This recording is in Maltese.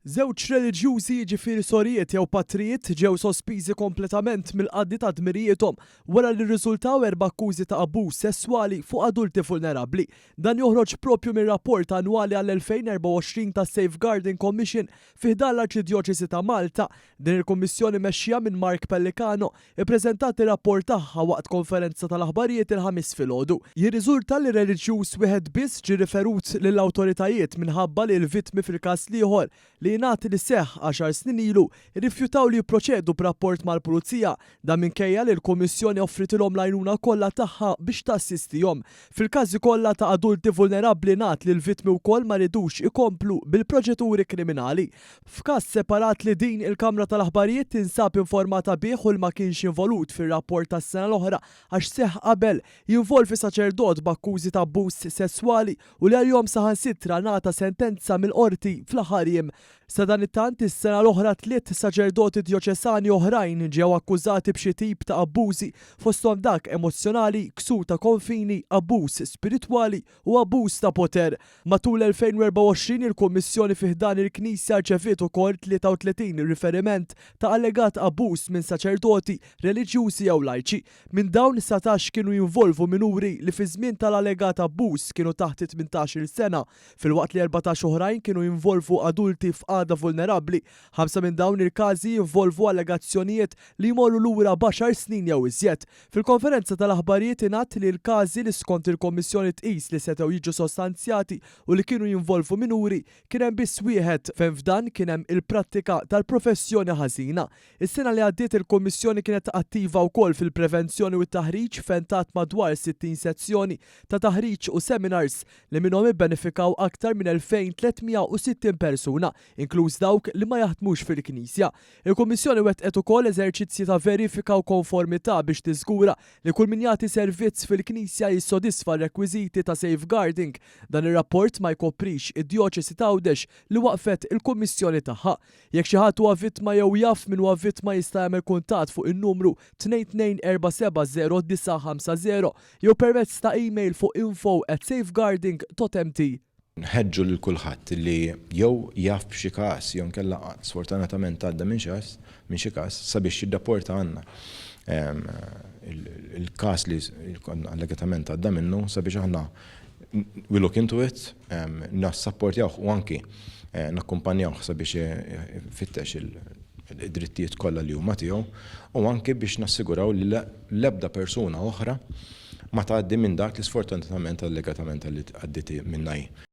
Żewġ reliġjużi jiġifieri sorijiet jew patrijiet ġew sospiżi kompletament mill-qaddi ta' dmirijietom wara li rriżultaw 4 akkużi ta' abbuż sesswali fuq adulti vulnerabbli. Dan joħroġ proprju mir-rapport annwali għall-2024 ta' Safeguarding Commission fi ħdan l-Arċidjoċesi ta' Malta. Din il-Kummissjoni mexxija minn Mark Pellicano ippreżentat ir-rapport tagħha waqt konferenza tal-aħbarijiet il-ħamis filgħodu. Jirriżulta li reliġjuż wieħed biss ġie riferut lill-awtoritajiet minħabba li l-vittmi fil-każ ieħor li jingħati li seħħ 10 snin ilu irrifjutaw li jipproċedu b'rapport mal-Pulizija dan minkejja li l-Kummissjoni offritilhom l-għajnuna kollha tagħha biex tassistihom. Fil-każi kollha ta' adulti vulnerabbli ngħat li l-vittmi wkoll ma ridux ikomplu bil-proċeduri kriminali. F'każ separat li din il-Kamra tal-Aħbarijiet tinsab informata bih u ma kienx involut fir-rapport tas-sena l-oħra għax seħħ qabel jinvolvi saċerdot b'akkużi ta' abbuż sesswali u li għalihom saħansitra ngħata sentenza mill-qorti fl-aħħar jiem. Sa dan it-tant is-sena l-oħra 3 saċerdoti djoċesani oħrajn ġew akkużati b'xi tip ta' abbużi fosthom dak emozzjonali, ksur ta' konfini, abbuż spiritwali u abbuż ta' poter. Matul 2024 il-Kummissjoni fi ħdan il-Knisja rċeviet ukoll 33 riferiment ta' allegat abbuż minn saċerdoti reliġjużi jew lajċi. Minn dawn 19 kienu jinvolvu minuri li fi żmien tal-allegat abbuż kienu taħt 18-il sena, filwaqt li 14 oħrajn kienu jinvolvu adulti f'qagħda vulnerabbli. 5 minn dawn il-każi jinvolvu allegazzjonijiet li jmorru lura b'10 snin jew iżjed. Fil-konferenza tal-aħbarijiet ingħad li l-każi li skont il-Kommissjoni tqis li setgħu jiġu sostanzjati u li kienu jinvolvu minuri kien hemm biss wieħed fejn f'dan kien hemm il-prattika tal-professjoni ħażina. Is-sena li għaddiet il-Kummissjoni kienet attiva wkoll fil-prevenzjoni u t-taħriġ fejn tat madwar 60 sezzjoni ta' taħriġ u seminars li minnhom ibbenefikaw aktar minn 2360 persuna, inkluż dawk li ma jaħdmux fil-Knisja. Il-Kummissjoni wettqet ukoll eżerċizzji ta' verifika u konformità biex tiżgura li kull min jagħti servizz fil-Knisja jissodisfa r-rekwiżiti ta' safeguarding. Dan ir-rapport ma jkoprix id-Djoċesi ta' Għawdex li waqfet il-Kummissjoni tagħha. Jekk xi ħadd huwa vittma jew jaf min huwa vittma jista' jagħmel kuntatt fuq in-numru 22470950 jew permezz ta' email fuq info@safeguarding.mt. Nħeġġu lil kulħadd li jew jaf b'xi każ jew nkella sfortunatament għadda minn xi każ sabiex jirrapporta għandna il-każ li allegatament għadda minnu sabiex aħna we look into it, nassapportjawh u anki nakkumpanjawh sabiex ifittex id-drittijiet kollha li huma tiegħu u anki biex nassiguraw li l-ebda persuna oħra ma tgħaddi minn dak li sfortunatament allegatament għadditi minnha.